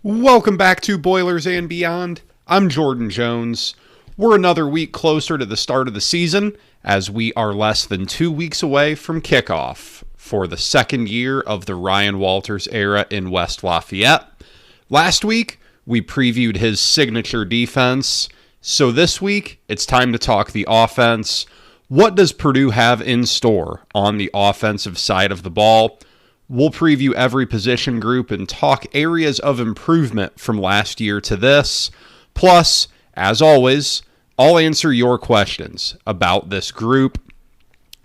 Welcome back to Boilers and Beyond. I'm Jordan Jones. We're another week closer to the start of the season as we are less than 2 weeks away from kickoff for the second year of the Ryan Walters era in West Lafayette. Last week, we previewed his signature defense. So this week, it's time to talk the offense. What does Purdue have in store on the offensive side of the ball? We'll preview every position group and talk areas of improvement from last year to this. Plus, as always, I'll answer your questions about this group.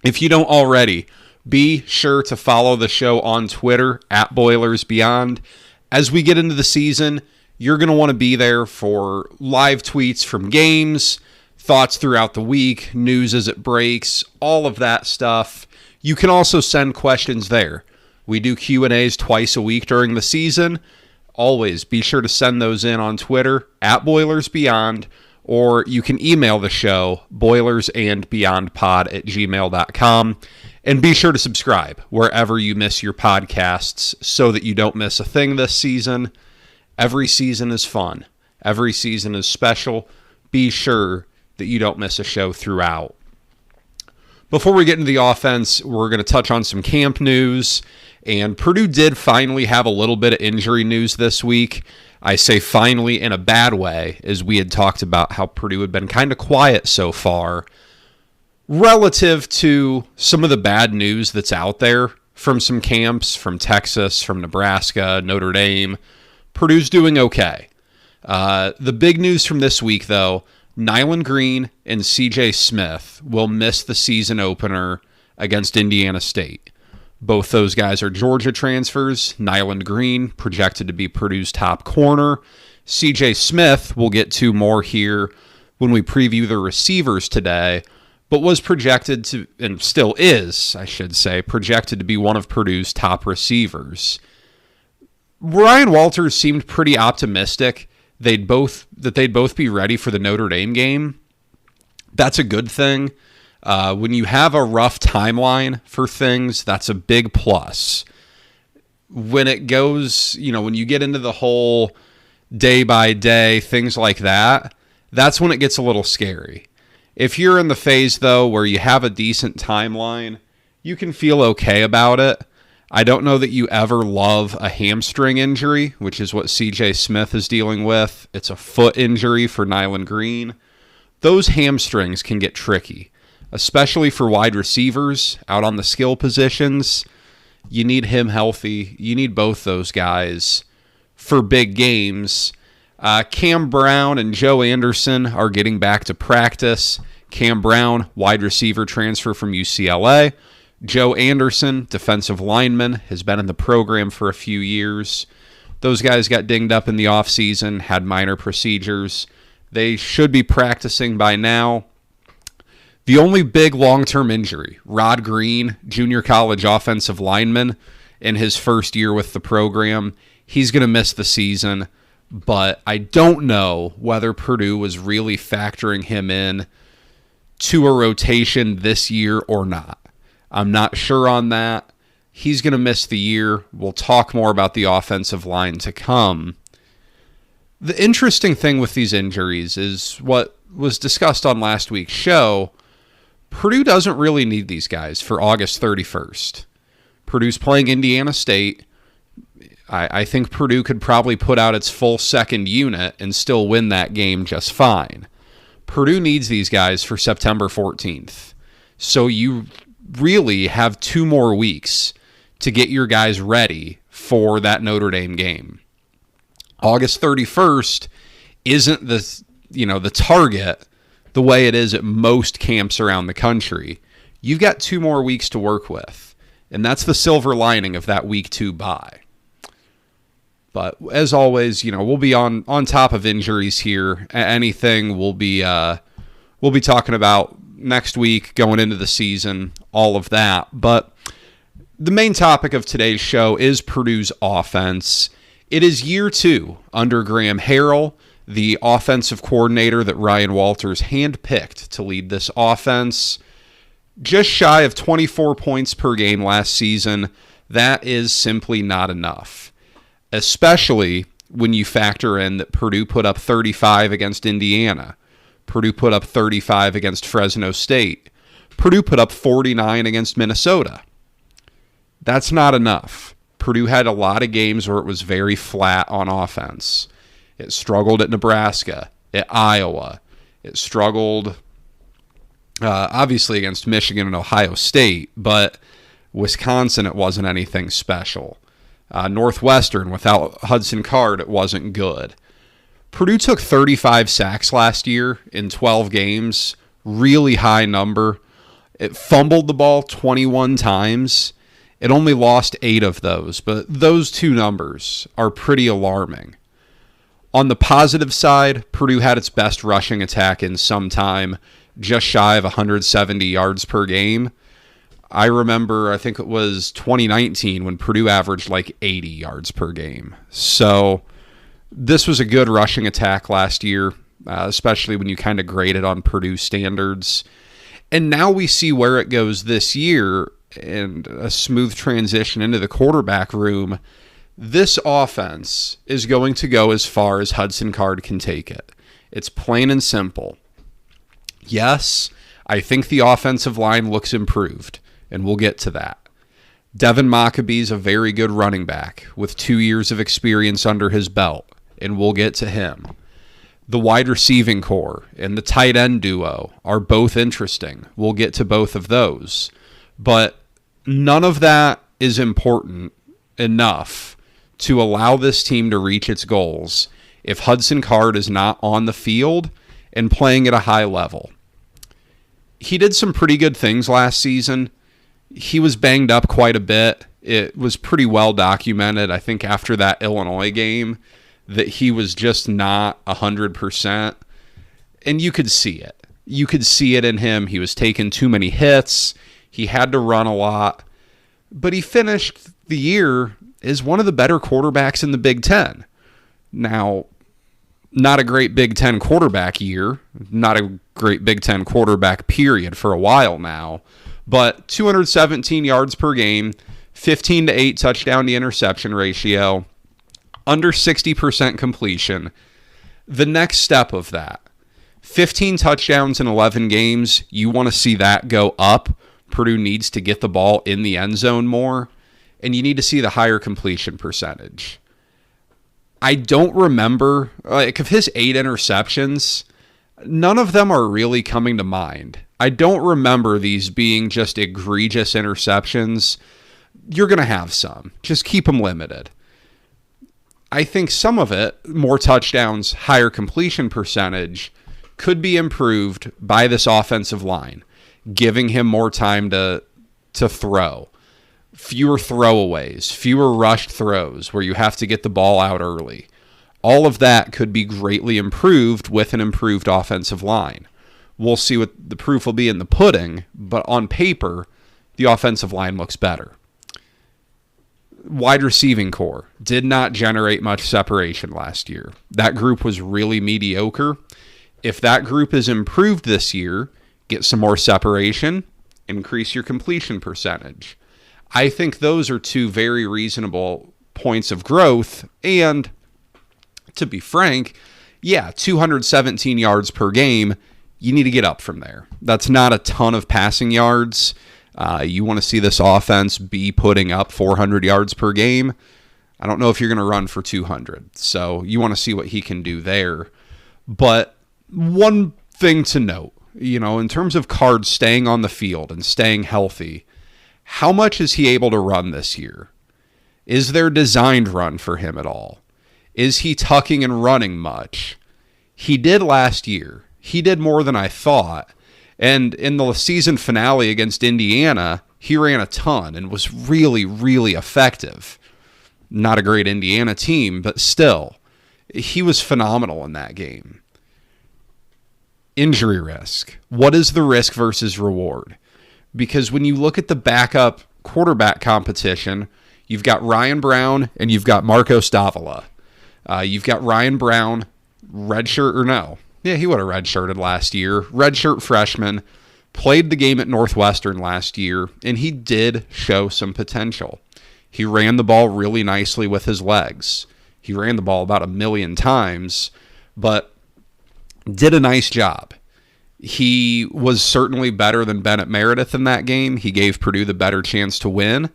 If you don't already, be sure to follow the show on Twitter at Boilers Beyond. As we get into the season, you're going to want to be there for live tweets from games, thoughts throughout the week, news as it breaks, all of that stuff. You can also send questions there. We do Q&As twice a week during the season. Always be sure to send those in on Twitter at Boilers Beyond, or you can email the show, boilersandbeyondpod@gmail.com. And be sure to subscribe wherever you miss your podcasts so that you don't miss a thing this season. Every season is fun. Every season is special. Be sure that you don't miss a show throughout. Before we get into the offense, we're going to touch on some camp news. And Purdue did finally have a little bit of injury news this week. I say finally in a bad way, as we had talked about how Purdue had been kind of quiet so far relative to some of the bad news that's out there from some camps, from Texas, from Nebraska, Notre Dame. Purdue's doing okay. The big news from this week, though, Nyland Green and CJ Smith will miss the season opener against Indiana State. Both those guys are Georgia transfers. Nyland Green projected to be Purdue's top corner. CJ Smith, we'll get to more here when we preview the receivers today, but was projected to, and still is, I should say, projected to be one of Purdue's top receivers. Ryan Walters seemed pretty optimistic they'd both be ready for the Notre Dame game. That's a good thing. When you have a rough timeline for things, that's a big plus. When it goes, when you get into the whole day by day, things like that, that's when it gets a little scary. If you're in the phase, though, where you have a decent timeline, you can feel okay about it. I don't know that you ever love a hamstring injury, which is what CJ Smith is dealing with. It's a foot injury for Nyland Green. Those hamstrings can get tricky, especially for wide receivers out on the skill positions. You need him healthy. You need both those guys for big games. Cam Brown and Joe Anderson are getting back to practice. Cam Brown, wide receiver transfer from UCLA. Joe Anderson, defensive lineman, has been in the program for a few years. Those guys got dinged up in the offseason, had minor procedures. They should be practicing by now. The only big long-term injury, Rod Green, junior college offensive lineman, in his first year with the program. He's going to miss the season, but I don't know whether Purdue was really factoring him in to a rotation this year or not. I'm not sure on that. He's going to miss the year. We'll talk more about the offensive line to come. The interesting thing with these injuries is what was discussed on last week's show. Purdue doesn't really need these guys for August 31st. Purdue's playing Indiana State. I think Purdue could probably put out its full second unit and still win that game just fine. Purdue needs these guys for September 14th. So you really have 2 more weeks to get your guys ready for that Notre Dame game. August 31st isn't the target the way it is at most camps around the country. You've got 2 more weeks to work with, and that's the silver lining of that week 2 bye. But as always, we'll be on top of injuries here. Anything we'll be talking about next week, going into the season, all of that. But the main topic of today's show is Purdue's offense. It is year 2 under Graham Harrell, the offensive coordinator that Ryan Walters handpicked to lead this offense. Just shy of 24 points per game last season. That is simply not enough, especially when you factor in that Purdue put up 35 against Indiana. Purdue put up 35 against Fresno State. Purdue put up 49 against Minnesota. That's not enough. Purdue had a lot of games where it was very flat on offense. It struggled at Nebraska, at Iowa. It struggled, obviously, against Michigan and Ohio State, but Wisconsin, it wasn't anything special. Northwestern, without Hudson Card, it wasn't good. Purdue took 35 sacks last year in 12 games, really high number. It fumbled the ball 21 times. It only lost 8 of those, but those two numbers are pretty alarming. On the positive side, Purdue had its best rushing attack in some time, just shy of 170 yards per game. I remember, I think it was 2019 when Purdue averaged like 80 yards per game. So this was a good rushing attack last year, especially when you kind of grade it on Purdue standards. And now we see where it goes this year, and a smooth transition into the quarterback room. This offense is going to go as far as Hudson Card can take it. It's plain and simple. Yes, I think the offensive line looks improved, and we'll get to that. Devin Maccabee's a very good running back with 2 years of experience under his belt, and we'll get to him. The wide receiving core and the tight end duo are both interesting. We'll get to both of those. But none of that is important enough to allow this team to reach its goals if Hudson Card is not on the field and playing at a high level. He did some pretty good things last season. He was banged up quite a bit. It was pretty well documented, I think, after that Illinois game, that he was just not 100%. And you could see it. You could see it in him. He was taking too many hits. He had to run a lot. But he finished the year as one of the better quarterbacks in the Big Ten. Now, not a great Big Ten quarterback year. Not a great Big Ten quarterback period for a while now. But 217 yards per game, 15 to 8 touchdown to interception ratio, under 60% completion. The next step of that, 15 touchdowns in 11 games, you want to see that go up. Purdue needs to get the ball in the end zone more, and you need to see the higher completion percentage. I don't remember, like, of his 8 interceptions, none of them are really coming to mind. I don't remember these being just egregious interceptions. You're going to have some. Just keep them limited. I think some of it, more touchdowns, higher completion percentage, could be improved by this offensive line, giving him more time to throw. Fewer throwaways, fewer rushed throws where you have to get the ball out early. All of that could be greatly improved with an improved offensive line. We'll see what the proof will be in the pudding, but on paper, the offensive line looks better. Wide receiving core did not generate much separation last year. That group was really mediocre. If that group is improved this year, get some more separation, increase your completion percentage. I think those are two very reasonable points of growth. And to be frank, 217 yards per game, you need to get up from there. That's not a ton of passing yards. You want to see this offense be putting up 400 yards per game. I don't know if you're going to run for 200. So you want to see what he can do there. But one thing to note, in terms of Card staying on the field and staying healthy, how much is he able to run this year? Is there designed run for him at all? Is he tucking and running much? He did last year. He did more than I thought. And in the season finale against Indiana, he ran a ton and was really, really effective. Not a great Indiana team, but still, he was phenomenal in that game. Injury risk. What is the risk versus reward? Because when you look at the backup quarterback competition, you've got Ryan Brown and you've got Marcos Davila. You've got Ryan Brown, redshirt or no. Yeah, he would have redshirted last year. Redshirt freshman, played the game at Northwestern last year, and he did show some potential. He ran the ball really nicely with his legs. He ran the ball about 1 million times, but did a nice job. He was certainly better than Bennett Meredith in that game. He gave Purdue the better chance to win,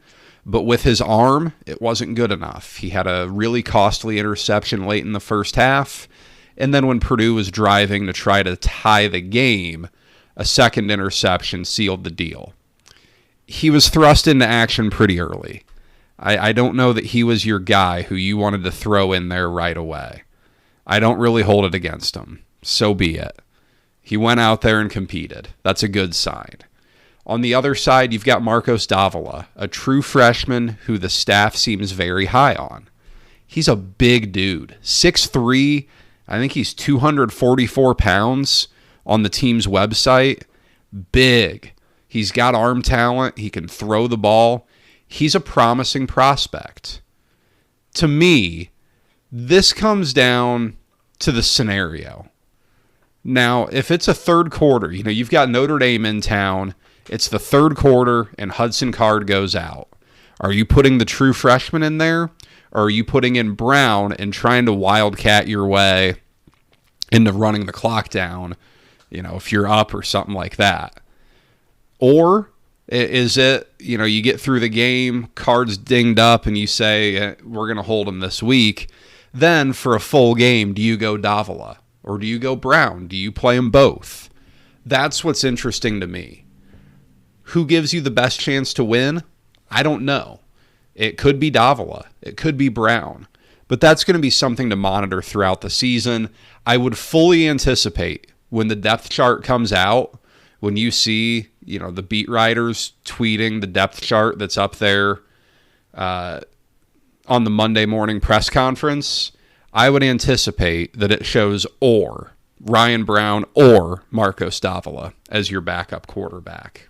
but with his arm, it wasn't good enough. He had a really costly interception late in the first half, and then when Purdue was driving to try to tie the game, a second interception sealed the deal. He was thrust into action pretty early. I don't know that he was your guy who you wanted to throw in there right away. I don't really hold it against him. So be it. He went out there and competed. That's a good sign. On the other side, you've got Marcos Davila, a true freshman who the staff seems very high on. He's a big dude. 6'3", I think he's 244 pounds on the team's website. Big. He's got arm talent. He can throw the ball. He's a promising prospect. To me, this comes down to the scenario. Now, if it's a third quarter, you've got Notre Dame in town, it's the third quarter, and Hudson Card goes out. Are you putting the true freshman in there, or are you putting in Brown and trying to wildcat your way into running the clock down, if you're up or something like that? Or is it, you get through the game, Card's dinged up, and you say, we're going to hold him this week. Then for a full game, do you go Davila? Or do you go Brown? Do you play them both? That's what's interesting to me. Who gives you the best chance to win? I don't know. It could be Davila. It could be Brown. But that's going to be something to monitor throughout the season. I would fully anticipate when the depth chart comes out, when you see, the beat writers tweeting the depth chart that's up there on the Monday morning press conference, I would anticipate that it shows or Ryan Brown or Marcos Davila as your backup quarterback.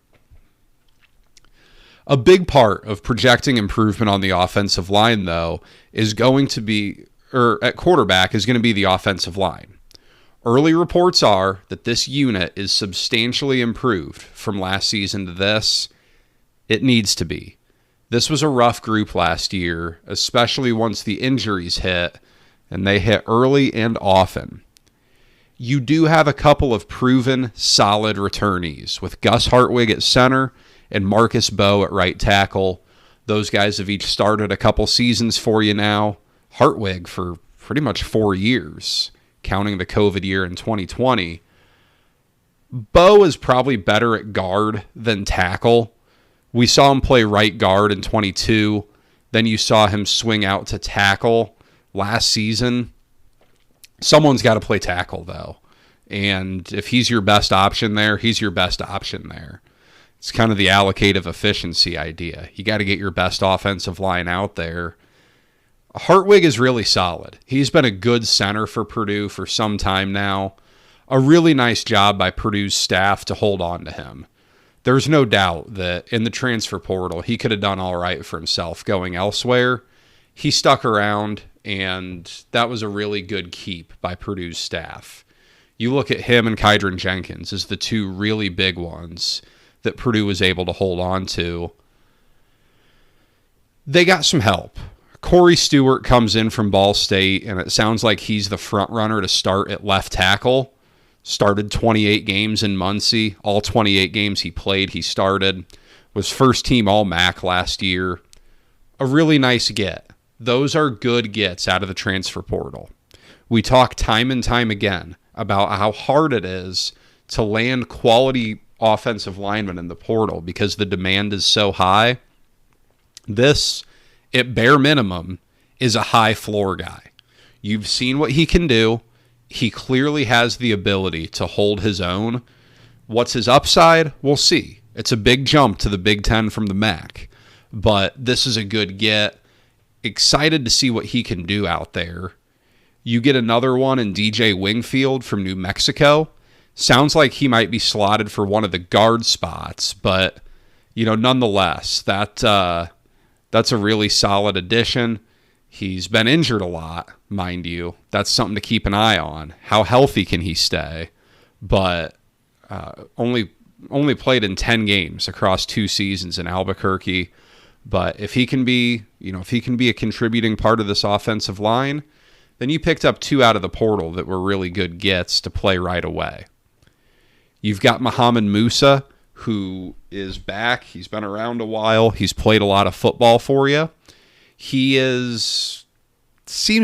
A big part of projecting improvement on the offensive line, though, is going to be, or at quarterback, is going to be the offensive line. Early reports are that this unit is substantially improved from last season to this. It needs to be. This was a rough group last year, especially once the injuries hit, and they hit early and often. You do have a couple of proven, solid returnees, with Gus Hartwig at center and Marcus Bowe at right tackle. Those guys have each started a couple seasons for you now. Hartwig for pretty much 4 years, counting the COVID year in 2020. Bowe is probably better at guard than tackle. We saw him play right guard in 22. Then you saw him swing out to tackle last season. Someone's got to play tackle, though. And if he's your best option there, he's your best option there. It's kind of the allocative efficiency idea. You got to get your best offensive line out there. Hartwig is really solid. He's been a good center for Purdue for some time now. A really nice job by Purdue's staff to hold on to him. There's no doubt that in the transfer portal, he could have done all right for himself going elsewhere. He stuck around, and that was a really good keep by Purdue's staff. You look at him and Kydron Jenkins as the two really big ones that Purdue was able to hold on to. They got some help. Corey Stewart comes in from Ball State, and it sounds like he's the front runner to start at left tackle. Started 28 games in Muncie. All 28 games he played, he started. Was first team All-MAC last year. A really nice get. Those are good gets out of the transfer portal. We talk time and time again about how hard it is to land quality offensive linemen in the portal because the demand is so high. This, at bare minimum, is a high floor guy. You've seen what he can do. He clearly has the ability to hold his own. What's his upside? We'll see. It's a big jump to the Big Ten from the MAC, but this is a good get. Excited to see what he can do out there. You get another one in DJ Wingfield from New Mexico. Sounds like he might be slotted for one of the guard spots, but nonetheless, that's a really solid addition. He's been injured a lot, mind you. That's something to keep an eye on. How healthy can he stay? But only played in 10 games across 2 seasons in Albuquerque. But if he can be, a contributing part of this offensive line, then you picked up 2 out of the portal that were really good gets to play right away. You've got Muhammad Musa, who is back. He's been around a while. He's played a lot of football for you. Seems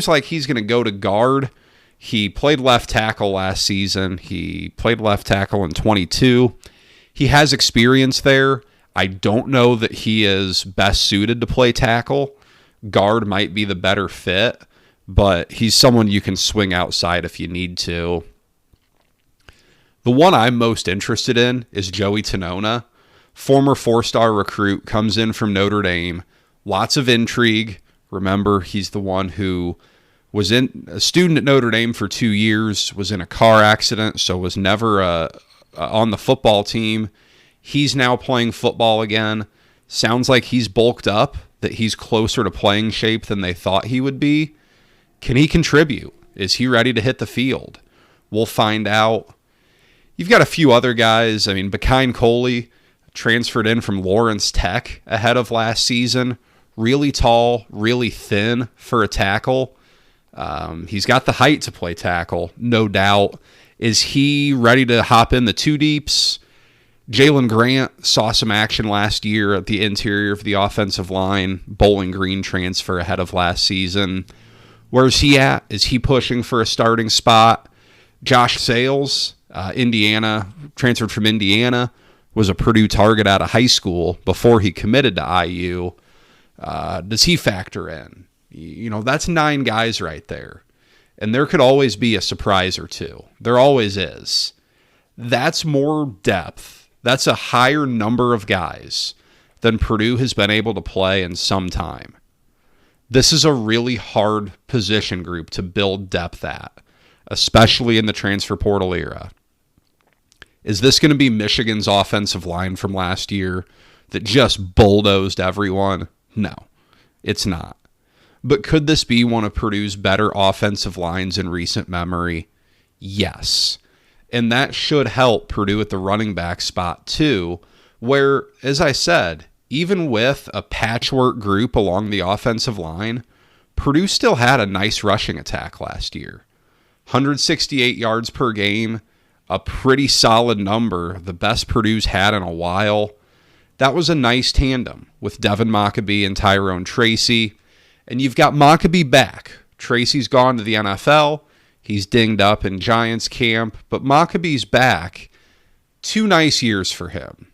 like he's going to go to guard. He played left tackle last season. He played left tackle in 22. He has experience there. I don't know that he is best suited to play tackle. Guard might be the better fit, but he's someone you can swing outside if you need to. The one I'm most interested in is Joey Tenona. Former 4-star recruit, comes in from Notre Dame. Lots of intrigue. Remember, he's the one who was a student at Notre Dame for 2 years, was in a car accident, so was never on the football team. He's now playing football again. Sounds like he's bulked up, that he's closer to playing shape than they thought he would be. Can he contribute? Is he ready to hit the field? We'll find out. You've got a few other guys. I mean, Bakine Coley transferred in from Lawrence Tech ahead of last season. Really tall, really thin for a tackle. He's got the height to play tackle, no doubt. Is he ready to hop in the 2 deeps? Jalen Grant saw some action last year at the interior of the offensive line. Bowling Green transfer ahead of last season. Where's he at? Is he pushing for a starting spot? Josh Sales, Indiana, transferred from Indiana, was a Purdue target out of high school before he committed to IU. Does he factor in? That's 9 guys right there. And there could always be a surprise or two. There always is. That's more depth. That's a higher number of guys than Purdue has been able to play in some time. This is a really hard position group to build depth at, especially in the transfer portal era. Is this going to be Michigan's offensive line from last year that just bulldozed everyone? No, it's not. But could this be one of Purdue's better offensive lines in recent memory? Yes. And that should help Purdue at the running back spot too, where, as I said, even with a patchwork group along the offensive line, Purdue still had a nice rushing attack last year. 168 yards per game, a pretty solid number, the best Purdue's had in a while. That was a nice tandem with Devin Mockabee and Tyrone Tracy. And you've got Mockabee back. Tracy's gone to the NFL. He's dinged up in Giants camp, but Maccabee's back. 2 nice years for him.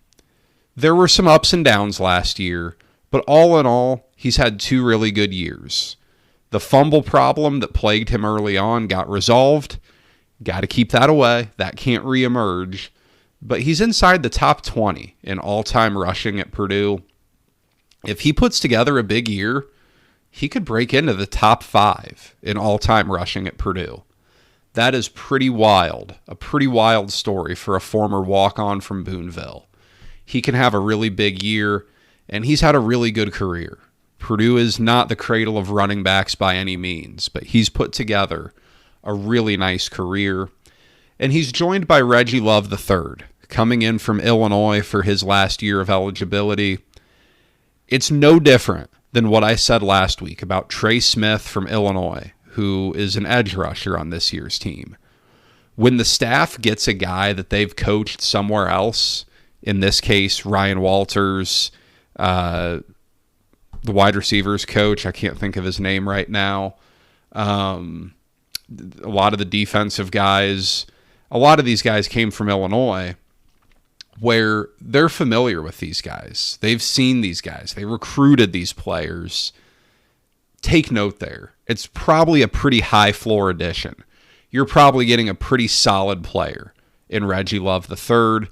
There were some ups and downs last year, but all in all, he's had 2 really good years. The fumble problem that plagued him early on got resolved. Got to keep that away. That can't reemerge. But he's inside the top 20 in all-time rushing at Purdue. If he puts together a big year, he could break into the top 5 in all-time rushing at Purdue. That is pretty wild, a pretty wild story for a former walk-on from Boonville. He can have a really big year, and he's had a really good career. Purdue is not the cradle of running backs by any means, but he's put together a really nice career. And he's joined by Reggie Love III, coming in from Illinois for his last year of eligibility. It's no different than what I said last week about Trey Smith from Illinois, who is an edge rusher on this year's team. When the staff gets a guy that they've coached somewhere else, in this case, Ryan Walters, the wide receivers coach, I can't think of his name right now, a lot of the defensive guys, a lot of these guys came from Illinois, where they're familiar with these guys. They've seen these guys. They recruited these players. Take note there. It's probably a pretty high floor addition. You're probably getting a pretty solid player in Reggie Love III.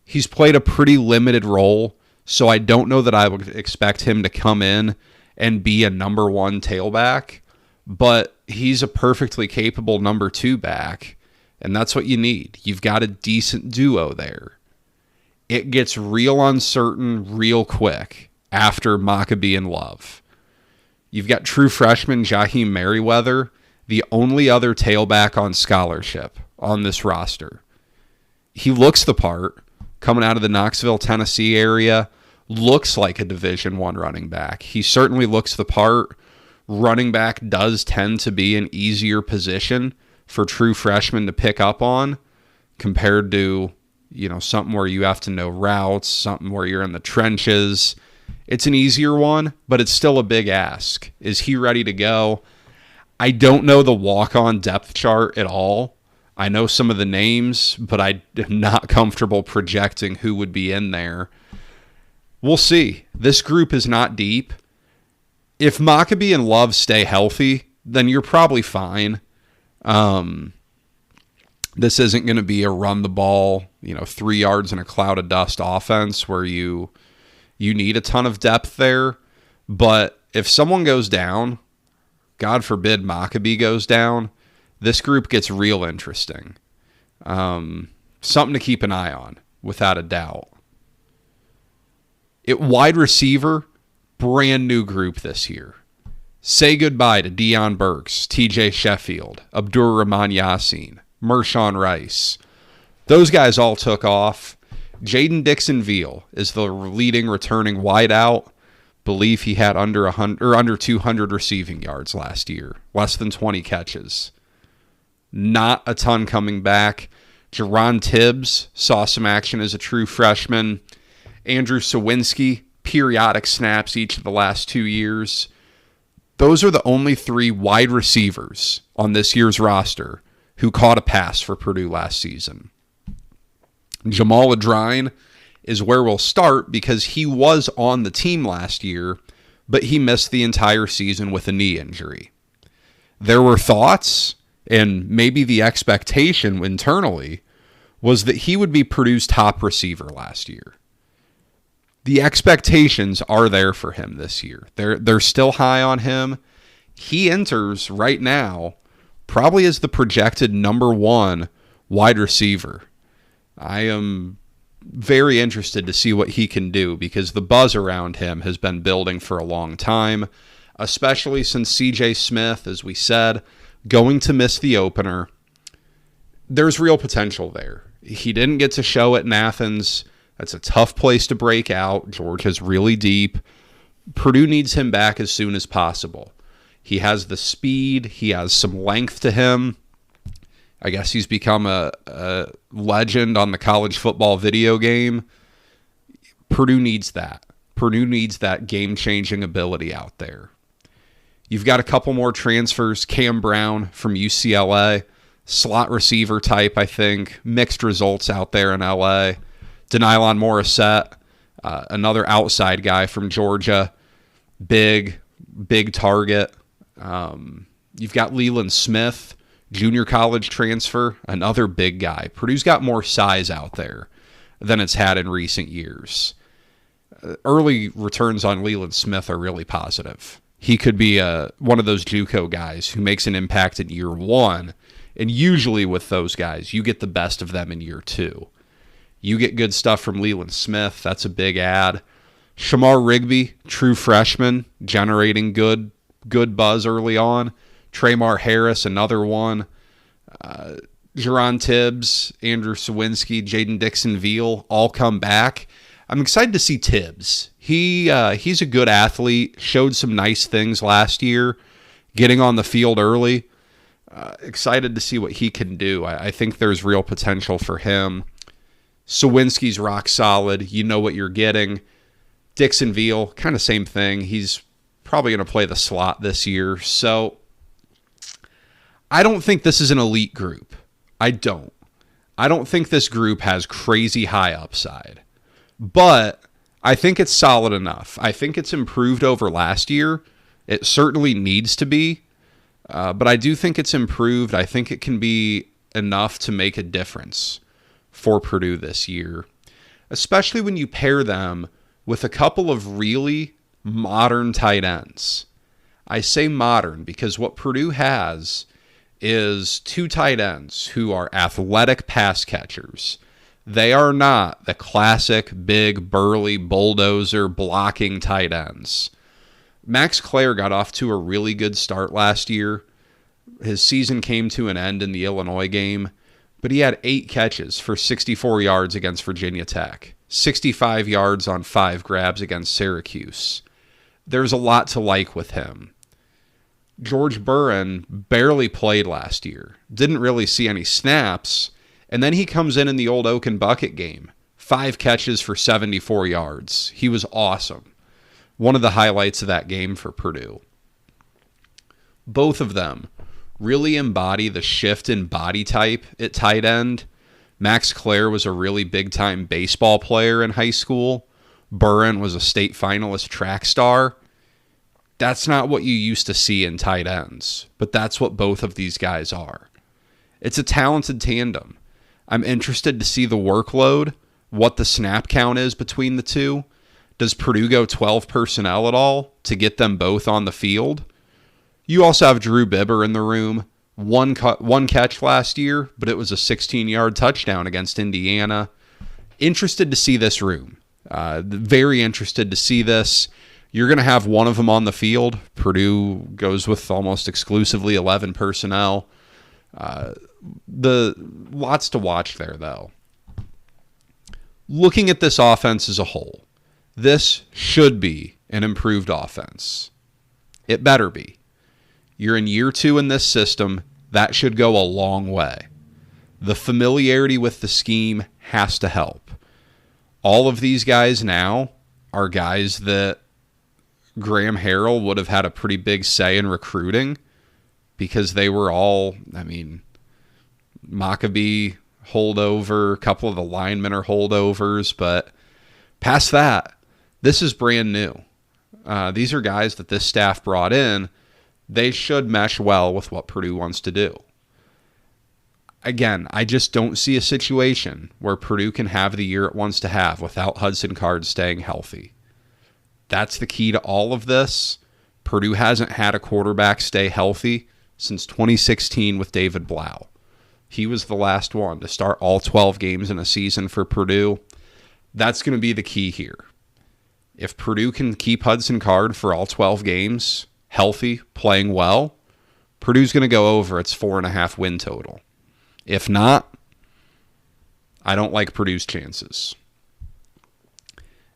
He's played a pretty limited role, so I don't know that I would expect him to come in and be a number 1 tailback, but he's a perfectly capable number 2 back, and that's what you need. You've got a decent duo there. It gets real uncertain real quick after Mockabee and Love. You've got true freshman Jaheim Merriweather, the only other tailback on scholarship on this roster. He looks the part, coming out of the Knoxville, Tennessee area, looks like a Division I running back. He certainly looks the part. Running back does tend to be an easier position for true freshmen to pick up on compared to, something where you have to know routes, something where you're in the trenches. It's an easier one, but it's still a big ask. Is he ready to go? I don't know the walk-on depth chart at all. I know some of the names, but I am not comfortable projecting who would be in there. We'll see. This group is not deep. If Maccabee and Love stay healthy, then you're probably fine. This isn't going to be a run the ball, 3 yards in a cloud of dust offense where you need a ton of depth there. But if someone goes down, God forbid Maccabee goes down, this group gets real interesting. Something to keep an eye on, without a doubt. At wide receiver, brand new group this year. Say goodbye to Deion Burks, TJ Sheffield, Abdur-Rahman Yassin, Mershawn Rice. Those guys all took off. Jaden Dixon-Veal is the leading returning wideout. Believe he had under 200 receiving yards last year, less than 20 catches. Not a ton coming back. Jerron Tibbs saw some action as a true freshman. Andrew Sawinski, periodic snaps each of the last 2 years. Those are the only 3 wide receivers on this year's roster who caught a pass for Purdue last season. Jamal Adrine is where we'll start because he was on the team last year, but he missed the entire season with a knee injury. There were thoughts, and maybe the expectation internally, was that he would be Purdue's top receiver last year. The expectations are there for him this year. They're still high on him. He enters right now probably as the projected number 1 wide receiver. I am very interested to see what he can do because the buzz around him has been building for a long time, especially since CJ Smith, as we said, going to miss the opener. There's real potential there. He didn't get to show it in Athens. That's a tough place to break out. Georgia's really deep. Purdue needs him back as soon as possible. He has the speed. He has some length to him. I guess he's become a legend on the college football video game. Purdue needs that. Purdue needs that game-changing ability out there. You've got a couple more transfers. Cam Brown from UCLA, slot receiver type, I think. Mixed results out there in LA. Denylon Morissette, another outside guy from Georgia. Big target. You've got Leland Smith, junior college transfer, another big guy. Purdue's got more size out there than it's had in recent years. Early returns on Leland Smith are really positive. He could be one of those JUCO guys who makes an impact in year 1, and usually with those guys, you get the best of them in year 2. You get good stuff from Leland Smith. That's a big add. Shamar Rigby, true freshman, generating good buzz early on. Tremar Harris, another one. Jerron Tibbs, Andrew Sawinski, Jaden Dixon-Veal all come back. I'm excited to see Tibbs. He's a good athlete, showed some nice things last year, getting on the field early. Excited to see what he can do. I think there's real potential for him. Sawinski's rock solid. You know what you're getting. Dixon-Veal, kind of same thing. He's probably going to play the slot this year. So I don't think this is an elite group. I don't think this group has crazy high upside. But I think it's solid enough. I think it's improved over last year. It certainly needs to be. But I do think it's improved. I think it can be enough to make a difference for Purdue this year, especially when you pair them with a couple of really modern tight ends. I say modern because what Purdue has is 2 tight ends who are athletic pass catchers. They are not the classic big, burly, bulldozer blocking tight ends. Max Clare got off to a really good start last year. His season came to an end in the Illinois game, but he had 8 catches for 64 yards against Virginia Tech. 65 yards on 5 grabs against Syracuse. There's a lot to like with him. George Burren barely played last year. Didn't really see any snaps. And then he comes in the Old Oak and Bucket game. 5 catches for 74 yards. He was awesome. One of the highlights of that game for Purdue. Both of them really embody the shift in body type at tight end. Max Clare was a really big-time baseball player in high school. Burren was a state finalist track star. That's not what you used to see in tight ends, but that's what both of these guys are. It's a talented tandem. I'm interested to see the workload, what the snap count is between the two. Does Purdue go 12 personnel at all to get them both on the field? You also have Drew Bibber in the room. One catch last year, but it was a 16-yard touchdown against Indiana. Interested to see this room. Very interested to see this. You're going to have one of them on the field. Purdue goes with almost exclusively 11 personnel. Lots to watch there, though. Looking at this offense as a whole, this should be an improved offense. It better be. You're in year 2 in this system. That should go a long way. The familiarity with the scheme has to help. All of these guys now are guys that Graham Harrell would have had a pretty big say in recruiting because they were all, Maccabee holdover, a couple of the linemen are holdovers, but past that, this is brand new. These are guys that this staff brought in. They should mesh well with what Purdue wants to do. Again, I just don't see a situation where Purdue can have the year it wants to have without Hudson Card staying healthy. That's the key to all of this. Purdue hasn't had a quarterback stay healthy since 2016 with David Blau. He was the last one to start all 12 games in a season for Purdue. That's going to be the key here. If Purdue can keep Hudson Card for all 12 games, healthy, playing well, Purdue's going to go over its 4.5 win total. If not, I don't like Purdue's chances.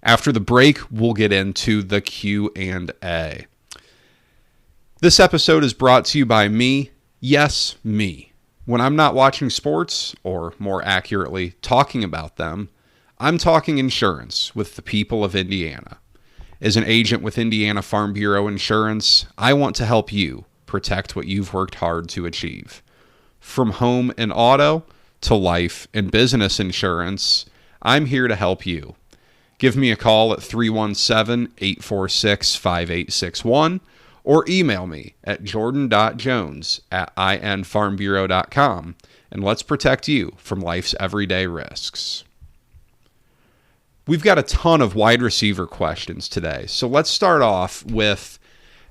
After the break, we'll get into the Q&A. This episode is brought to you by me. Yes, me. When I'm not watching sports, or more accurately, talking about them, I'm talking insurance with the people of Indiana. As an agent with Indiana Farm Bureau Insurance, I want to help you protect what you've worked hard to achieve. From home and auto to life and business insurance, I'm here to help you. Give me a call at 317-846-5861 or email me at jordan.jones@infarmbureau.com, and let's protect you from life's everyday risks. We've got a ton of wide receiver questions today, so let's start off with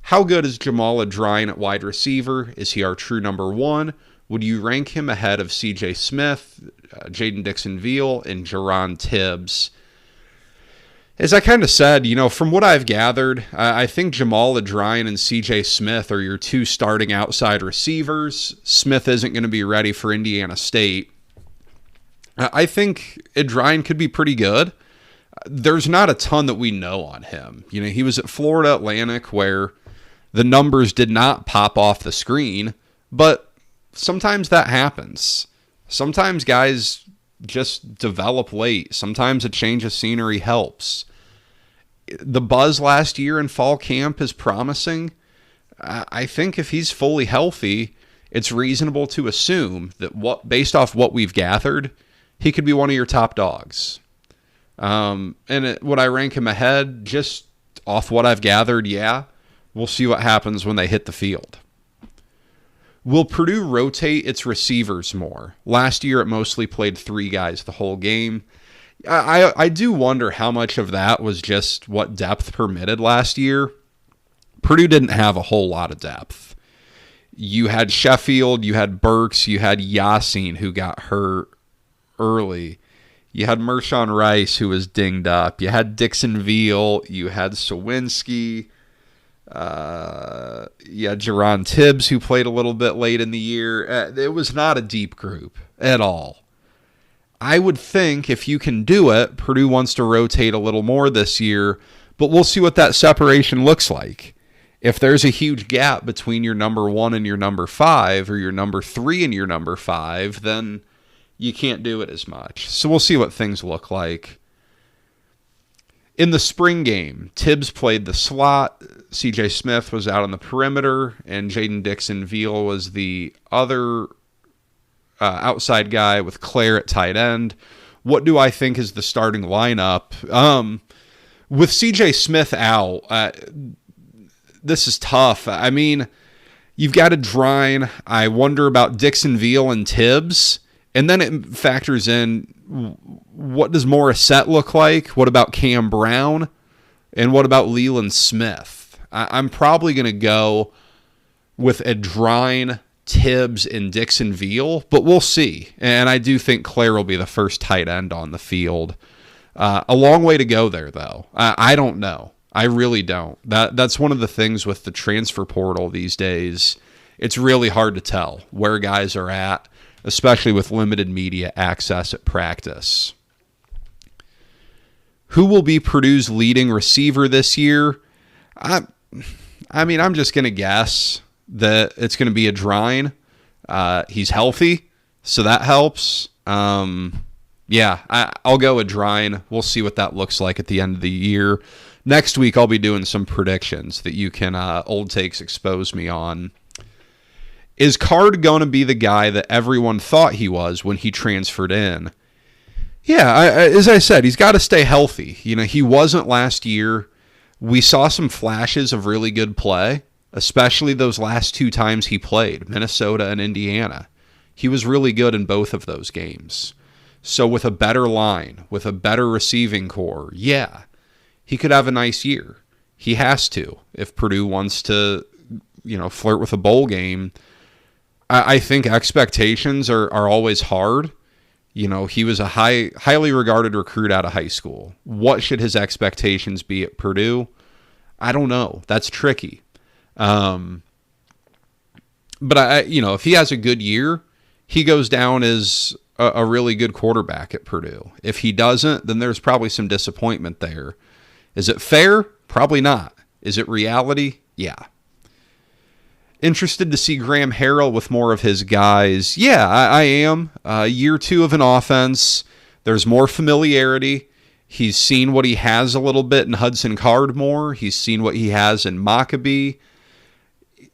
how good is Jamal Adrien at wide receiver? Is he our true number 1? Would you rank him ahead of C.J. Smith, Jaden Dixon-Veal, and Jerron Tibbs? As I kind of said, from what I've gathered, I think Jamal Adrien and C.J. Smith are your 2 starting outside receivers. Smith isn't going to be ready for Indiana State. I think Adrien could be pretty good. There's not a ton that we know on him. He was at Florida Atlantic where the numbers did not pop off the screen, but sometimes that happens. Sometimes guys just develop late. Sometimes a change of scenery helps. The buzz last year in fall camp is promising. I think if he's fully healthy, it's reasonable to assume that based off what we've gathered, he could be one of your top dogs. Would I rank him ahead? Just off what I've gathered, yeah. We'll see what happens when they hit the field. Will Purdue rotate its receivers more? Last year, it mostly played 3 guys the whole game. I do wonder how much of that was just what depth permitted last year. Purdue didn't have a whole lot of depth. You had Sheffield, you had Burks, you had Yasin, who got hurt early. You had Mershawn Rice, who was dinged up. You had Dixon-Veal. You had Sawinski. You had Jerron Tibbs, who played a little bit late in the year. It was not a deep group at all. I would think if you can do it, Purdue wants to rotate a little more this year, but we'll see what that separation looks like. If there's a huge gap between your number 1 and your number 5, or your number 3 and your number 5, then you can't do it as much. So we'll see what things look like. In the spring game, Tibbs played the slot, C.J. Smith was out on the perimeter, and Jaden Dixon-Veal was the other outside guy with Claire at tight end. What do I think is the starting lineup? With C.J. Smith out, this is tough. I mean, you've got a Drine. I wonder about Dixon-Veal and Tibbs. And then it factors in, what does Morissette look like? What about Cam Brown? And what about Leland Smith? I'm probably going to go with a Drine, Tibbs, and Dixon-Veal, but we'll see. And I do think Claire will be the first tight end on the field. A long way to go there, though. I don't know. I really don't. That's one of the things with the transfer portal these days. It's really hard to tell where guys are at, especially with limited media access at practice. Who will be Purdue's leading receiver this year? I mean, I'm just going to guess that it's going to be a Drine. He's healthy, so that helps. I'll go a Drine. We'll see what that looks like at the end of the year. Next week, I'll be doing some predictions that you can old takes expose me on. Is Card going to be the guy that everyone thought he was when he transferred in? Yeah, as I said, he's got to stay healthy. You know, he wasn't last year. We saw some flashes of really good play, especially those last 2 times he played, Minnesota and Indiana. He was really good in both of those games. So with a better line, with a better receiving core, yeah, he could have a nice year. He has to if Purdue wants to, flirt with a bowl game. I think expectations are always hard. He was a highly regarded recruit out of high school. What should his expectations be at Purdue? I don't know. That's tricky. But if he has a good year, he goes down as a really good quarterback at Purdue. If he doesn't, then there's probably some disappointment there. Is it fair? Probably not. Is it reality? Yeah. Interested to see Graham Harrell with more of his guys. Yeah, I am. Year 2 of an offense. There's more familiarity. He's seen what he has a little bit in Hudson Card more. He's seen what he has in Maccabee.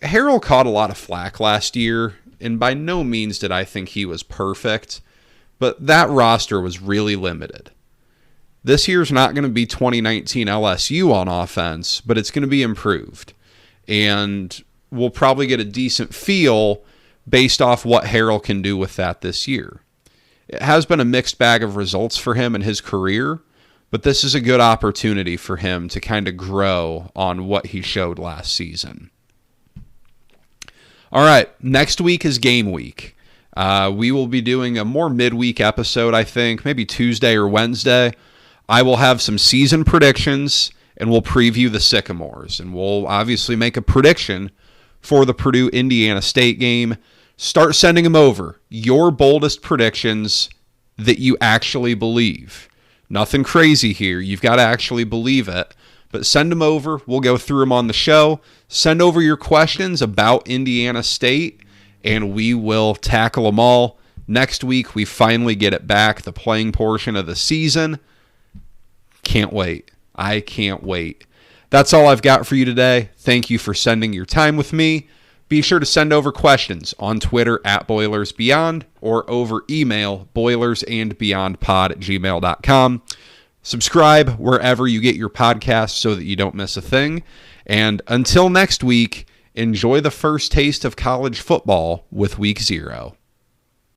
Harrell caught a lot of flack last year, and by no means did I think he was perfect, but that roster was really limited. This year's not going to be 2019 LSU on offense, but it's going to be improved. And we'll probably get a decent feel based off what Harrell can do with that this year. It has been a mixed bag of results for him in his career, but this is a good opportunity for him to kind of grow on what he showed last season. All right, next week is game week. We will be doing a more midweek episode, I think, maybe Tuesday or Wednesday. I will have some season predictions, and we'll preview the Sycamores, and we'll obviously make a prediction for the Purdue-Indiana State game. Start sending them over. Your boldest predictions that you actually believe. Nothing crazy here. You've got to actually believe it. But send them over. We'll go through them on the show. Send over your questions about Indiana State, and we will tackle them all. Next week, we finally get it back, the playing portion of the season. Can't wait. I can't wait. That's all I've got for you today. Thank you for spending your time with me. Be sure to send over questions on Twitter at BoilersBeyond or over email boilersandbeyondpod@gmail.com. Subscribe wherever you get your podcasts so that you don't miss a thing. And until next week, enjoy the first taste of college football with Week 0.